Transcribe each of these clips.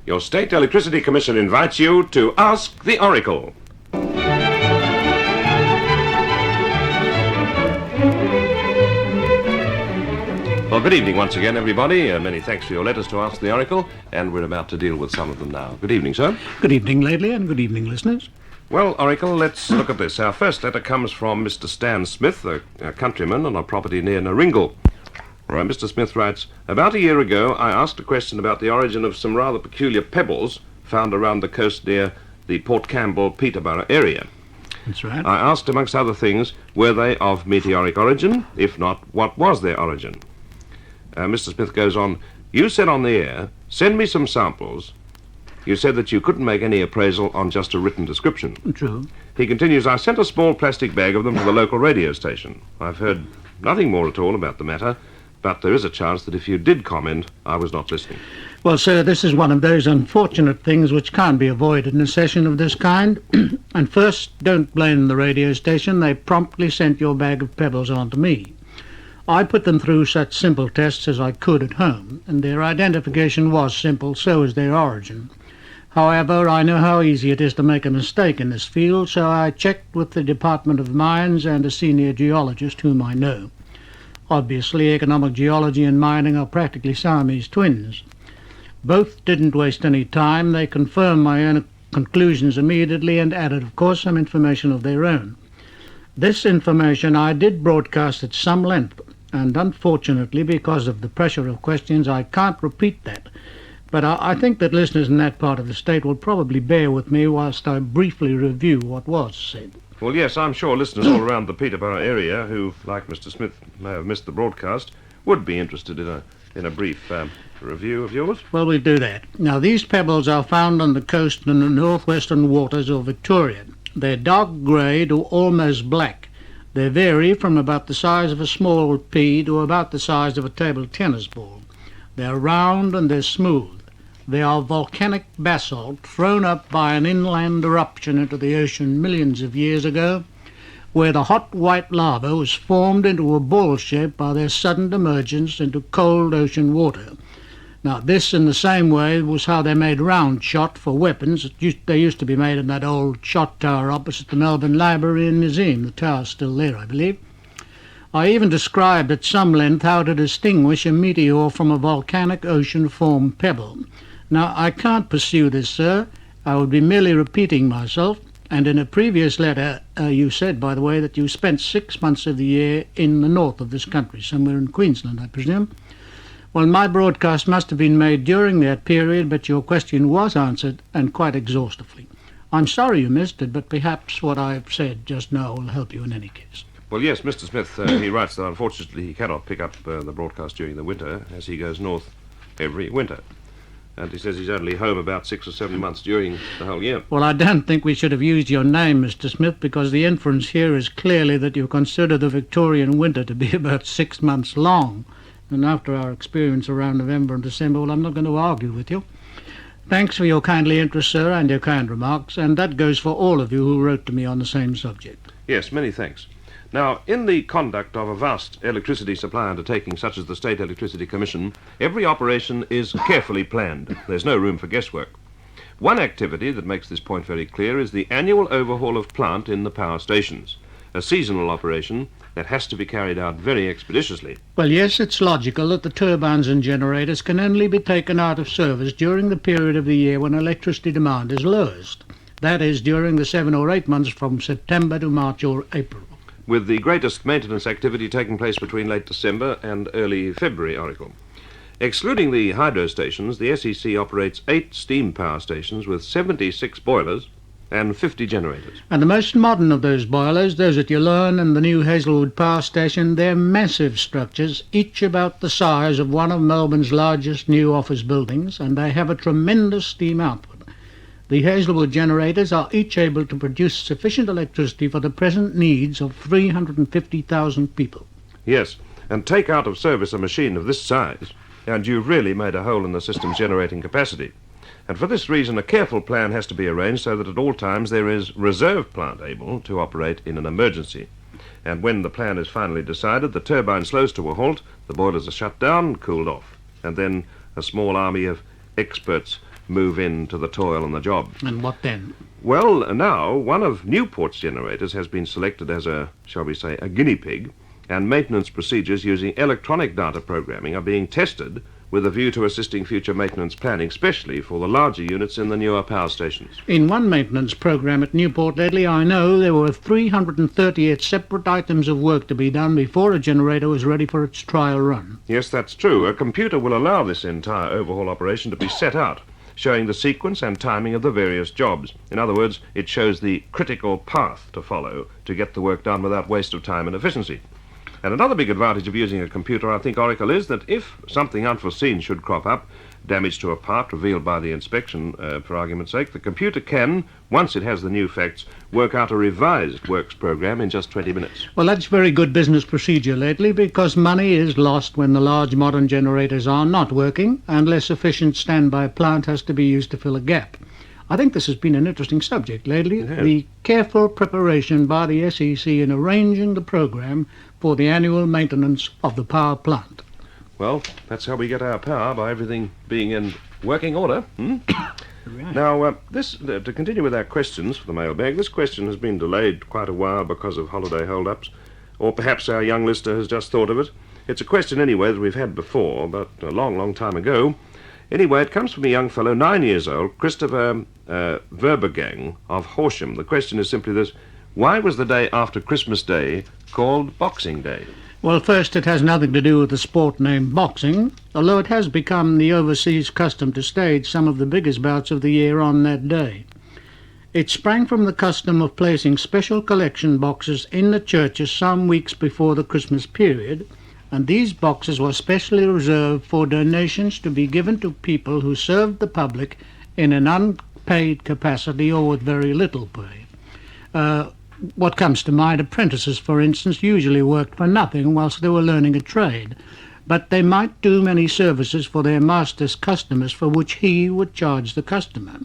Your State Electricity Commission invites you to Ask the Oracle. Well, good evening once again, everybody. Many thanks for your letters to Ask the Oracle, and we're about to deal with some of them now. Good evening, sir. Good evening, Laidley, and good evening, listeners. Well, Oracle, let's look at this. Our first letter comes from Mr. Stan Smith, a countryman on a property near Naringal. All right, Mr. Smith writes, about a year ago, I asked a question about the origin of some rather peculiar pebbles found around the coast near the Port Campbell-Peterborough area. That's right. I asked, amongst other things, were they of meteoric origin? If not, what was their origin? Mr. Smith goes on, you said on the air, send me some samples. You said that you couldn't make any appraisal on just a written description. True. He continues, I sent a small plastic bag of them to the local radio station. I've heard nothing more at all about the matter, but there is a chance that if you did comment, I was not listening. Well, sir, this is one of those unfortunate things which can't be avoided in a session of this kind. And first, don't blame the radio station. They promptly sent your bag of pebbles on to me. I put them through such simple tests as I could at home, and their identification was simple, so is their origin. However, I know how easy it is to make a mistake in this field, so I checked with the Department of Mines and a senior geologist whom I know. Obviously, economic geology and mining are practically Siamese twins. Both didn't waste any time. They confirmed my own conclusions immediately and added, of course, some information of their own. This information I did broadcast at some length, and unfortunately, because of the pressure of questions, I can't repeat that. But I think that listeners in that part of the state will probably bear with me whilst I briefly review what was said. Well, yes, I'm sure listeners all around the Peterborough area who, like Mr. Smith, may have missed the broadcast, would be interested in a brief review of yours. Well, we'll do that. Now, these pebbles are found on the coast in the northwestern waters of Victoria. They're dark grey to almost black. They vary from about the size of a small pea to about the size of a table tennis ball. They're round and they're smooth. They are volcanic basalt thrown up by an inland eruption into the ocean millions of years ago, where the hot white lava was formed into a ball shape by their sudden emergence into cold ocean water. Now, this, in the same way, was how they made round shot for weapons. They used to be made in that old shot tower opposite the Melbourne Library and Museum. The tower's still there, I believe. I even described at some length how to distinguish a meteor from a volcanic ocean-formed pebble. Now, I can't pursue this, sir. I would be merely repeating myself. And in a previous letter, you said, by the way, that you spent 6 months of the year in the north of this country, somewhere in Queensland, I presume. Well, my broadcast must have been made during that period, but your question was answered, and quite exhaustively. I'm sorry you missed it, but perhaps what I've said just now will help you in any case. Well, yes, Mr. Smith, he writes that unfortunately he cannot pick up the broadcast during the winter, as he goes north every winter. And he says he's only home about 6 or 7 months during the whole year. Well, I don't think we should have used your name, Mr. Smith, because the inference here is clearly that you consider the Victorian winter to be about 6 months long. And after our experience around November and December, well, I'm not going to argue with you. Thanks for your kindly interest, sir, and your kind remarks, and that goes for all of you who wrote to me on the same subject. Yes, many thanks. Now, in the conduct of a vast electricity supply undertaking such as the State Electricity Commission, every operation is carefully planned. There's no room for guesswork. One activity that makes this point very clear is the annual overhaul of plant in the power stations, a seasonal operation that has to be carried out very expeditiously. Well, yes, it's logical that the turbines and generators can only be taken out of service during the period of the year when electricity demand is lowest. That is, during the 7 or 8 months from September to March or April. With the greatest maintenance activity taking place between late December and early February, Oracle. Excluding the hydro stations, the SEC operates 8 steam power stations with 76 boilers and 50 generators. And the most modern of those boilers, those at Yallourn and the new Hazelwood Power Station, they're massive structures, each about the size of one of Melbourne's largest new office buildings, and they have a tremendous steam output. The Hazelwood generators are each able to produce sufficient electricity for the present needs of 350,000 people. Yes, and take out of service a machine of this size, and you've really made a hole in the system's generating capacity. And for this reason, a careful plan has to be arranged so that at all times there is reserve plant able to operate in an emergency. And when the plan is finally decided, the turbine slows to a halt, the boilers are shut down and cooled off. And then a small army of experts move into the toil and the job. And what then? Well, now, one of Newport's generators has been selected as a, shall we say, a guinea pig, and maintenance procedures using electronic data programming are being tested with a view to assisting future maintenance planning, especially for the larger units in the newer power stations. In one maintenance program at Newport Ledley, I know there were 338 separate items of work to be done before a generator was ready for its trial run. Yes, that's true. A computer will allow this entire overhaul operation to be set out, showing the sequence and timing of the various jobs. In other words, it shows the critical path to follow to get the work done without waste of time and efficiency. And another big advantage of using a computer, I think, Oracle, is that if something unforeseen should crop up, damage to a part revealed by the inspection, for argument's sake, the computer can, once it has the new facts, work out a revised works program in just 20 minutes. Well, that's very good business procedure lately, because money is lost when the large modern generators are not working, and less efficient standby plant has to be used to fill a gap. I think this has been an interesting subject lately, the careful preparation by the SEC in arranging the program for the annual maintenance of the power plant. Well, that's how we get our power, by everything being in working order. Right. Now, to continue with our questions for the mailbag, this question has been delayed quite a while because of holiday hold-ups, or perhaps our young listener has just thought of it. It's a question, anyway, that we've had before, but a long, long time ago. Anyway, it comes from a young fellow, 9 years old, Christopher Verbergang of Horsham. The question is simply this: why was the day after Christmas Day called Boxing Day? Well, first, it has nothing to do with the sport named boxing, although it has become the overseas custom to stage some of the biggest bouts of the year on that day. It sprang from the custom of placing special collection boxes in the churches some weeks before the Christmas period, and these boxes were specially reserved for donations to be given to people who served the public in an unpaid capacity or with very little pay. What comes to mind, apprentices, for instance, usually worked for nothing whilst they were learning a trade, but they might do many services for their master's customers for which he would charge the customer.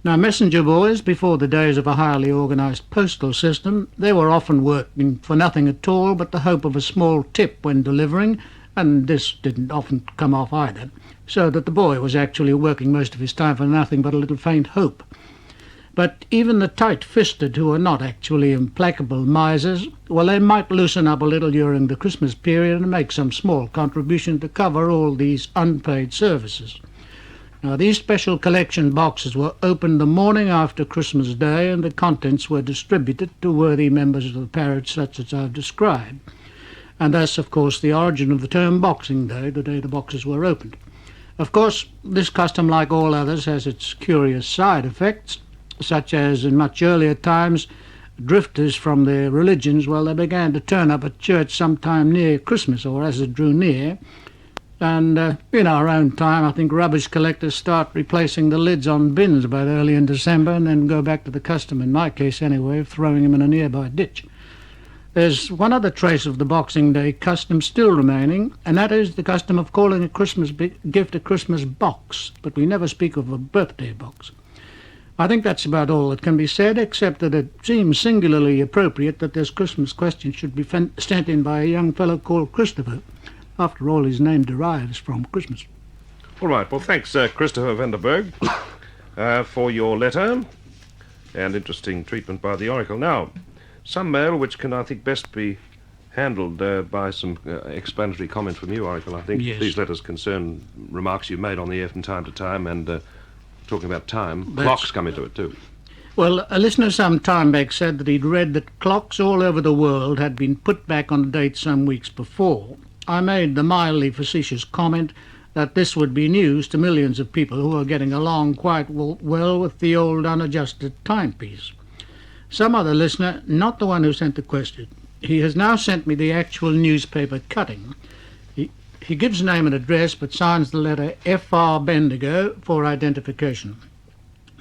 Now, messenger boys, before the days of a highly organised postal system, they were often working for nothing at all but the hope of a small tip when delivering, and this didn't often come off either, so that the boy was actually working most of his time for nothing but a little faint hope. But even the tight-fisted, who are not actually implacable misers, well, they might loosen up a little during the Christmas period and make some small contribution to cover all these unpaid services. Now, these special collection boxes were opened the morning after Christmas Day, and the contents were distributed to worthy members of the parish, such as I've described. And thus, of course, the origin of the term Boxing Day, the day the boxes were opened. Of course, this custom, like all others, has its curious side effects, such as in much earlier times, drifters from their religions, well, they began to turn up at church sometime near Christmas or as it drew near. And in our own time, I think rubbish collectors start replacing the lids on bins about early in December and then go back to the custom, in my case anyway, of throwing them in a nearby ditch. There's one other trace of the Boxing Day custom still remaining, and that is the custom of calling a Christmas gift a Christmas box, but we never speak of a birthday box. I think that's about all that can be said, except that it seems singularly appropriate that this Christmas question should be sent in by a young fellow called Christopher. After all, his name derives from Christmas. All right, well, thanks, Christopher Vanderberg, for your letter and interesting treatment by the Oracle. Now, some mail which can, I think, best be handled by some explanatory comment from you, Oracle. I think Yes. these letters concern remarks you've made on the air from time to time, and talking about time, That's- clocks come into it too. Well, a listener some time back said that he'd read that clocks all over the world had been put back on date some weeks before. I made the mildly facetious comment that this would be news to millions of people who are getting along quite well with the old unadjusted timepiece. Some other listener, not the one who sent the question, he has now sent me the actual newspaper cutting. He gives name and address, but signs the letter F.R. Bendigo for identification.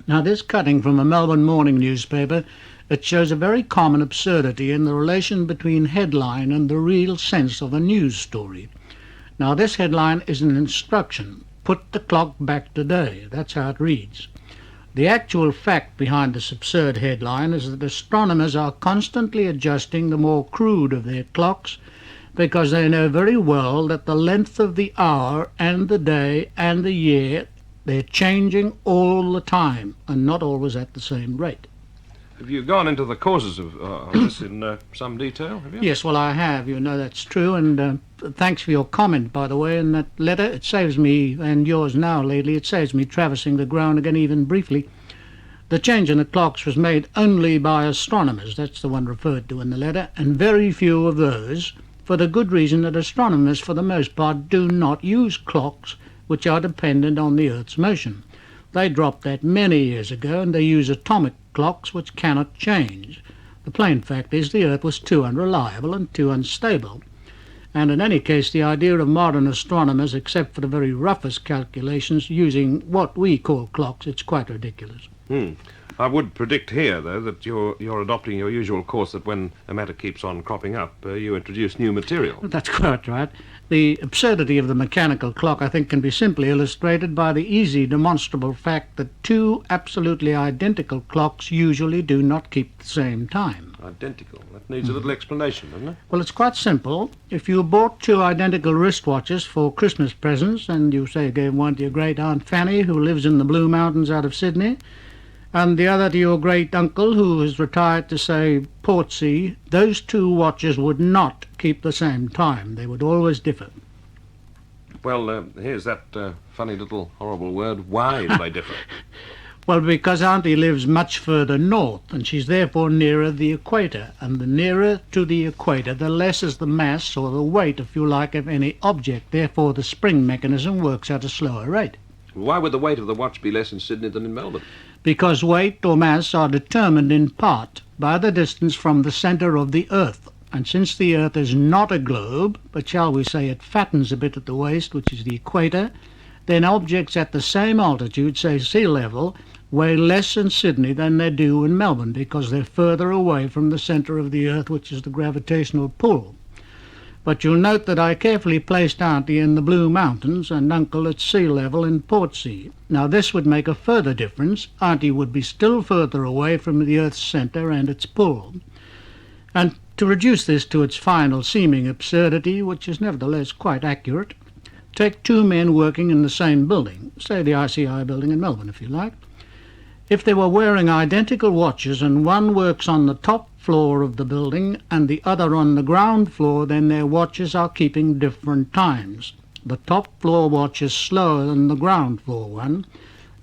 Now, this cutting from a Melbourne morning newspaper, it shows a very common absurdity in the relation between headline and the real sense of a news story. Now, this headline is an instruction: put the clock back today. That's how it reads. The actual fact behind this absurd headline is that astronomers are constantly adjusting the more crude of their clocks, because they know very well that the length of the hour and the day and the year They're changing all the time and not always at the same rate. Have you gone into the causes of this in some detail, have you? Yes, well, I have. You know that's true. And thanks for your comment, by the way, in that letter. It saves me, and yours now lately, it saves me traversing the ground again even briefly. The change in the clocks was made only by astronomers. That's the one referred to in the letter, and very few of those, for the good reason that astronomers, for the most part, do not use clocks which are dependent on the Earth's motion. They dropped that many years ago, and they use atomic clocks which cannot change. The plain fact is the Earth was too unreliable and too unstable. And in any case, the idea of modern astronomers, except for the very roughest calculations, using what we call clocks, it's quite ridiculous. I would predict here, though, that you're adopting your usual course that when a matter keeps on cropping up, you introduce new material. That's quite right. The absurdity of the mechanical clock, I think, can be simply illustrated by the easy demonstrable fact that two absolutely identical clocks usually do not keep the same time. Identical. That needs a little explanation, doesn't it? Well, it's quite simple. If you bought two identical wristwatches for Christmas presents, and you say gave one to your great Aunt Fanny, who lives in the Blue Mountains out of Sydney, and the other to your great uncle, who has retired to, say, Portsea, those two watches would not keep the same time. They would always differ. Well, here's that funny little horrible word. Why do they differ? Well, because Auntie lives much further north, and she's therefore nearer the equator. And the nearer to the equator, the less is the mass, or the weight, if you like, of any object. Therefore, the spring mechanism works at a slower rate. Why would the weight of the watch be less in Sydney than in Melbourne? Because weight or mass are determined in part by the distance from the centre of the Earth. And since the Earth is not a globe, but shall we say it fattens a bit at the waist, which is the equator, then objects at the same altitude, say sea level, weigh less in Sydney than they do in Melbourne, because they're further away from the centre of the Earth, which is the gravitational pull. But you'll note that I carefully placed Auntie in the Blue Mountains and Uncle at sea level in Portsea. Now this would make a further difference. Auntie would be still further away from the Earth's centre and its pull. And to reduce this to its final seeming absurdity, which is nevertheless quite accurate, take two men working in the same building, say the ICI building in Melbourne if you like. If they were wearing identical watches and one works on the top floor of the building and the other on the ground floor, then their watches are keeping different times. The top floor watch is slower than the ground floor one,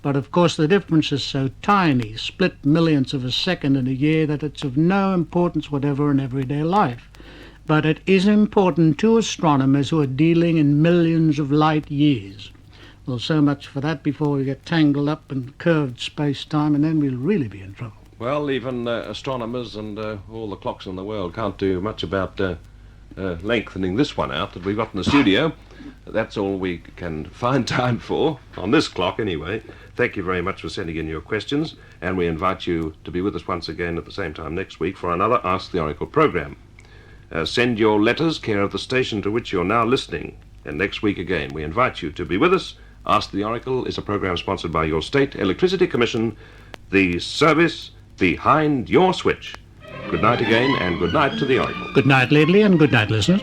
but of course the difference is so tiny, split millionths of a second in a year, that it's of no importance whatever in everyday life. But it is important to astronomers who are dealing in millions of light years. Well, so much for that before we get tangled up in curved space-time, and then we'll really be in trouble. Well, even astronomers and all the clocks in the world can't do much about lengthening this one out that we've got in the studio. That's all we can find time for, on this clock anyway. Thank you very much for sending in your questions, and we invite you to be with us once again at the same time next week for another Ask the Oracle programme. Send your letters, care of the station to which you're now listening, and next week again we invite you to be with us. Ask the Oracle is a programme sponsored by your State Electricity Commission, the service behind your switch. Good night again, and good night to the Oracle. Good night, Ledley, and good night, listeners.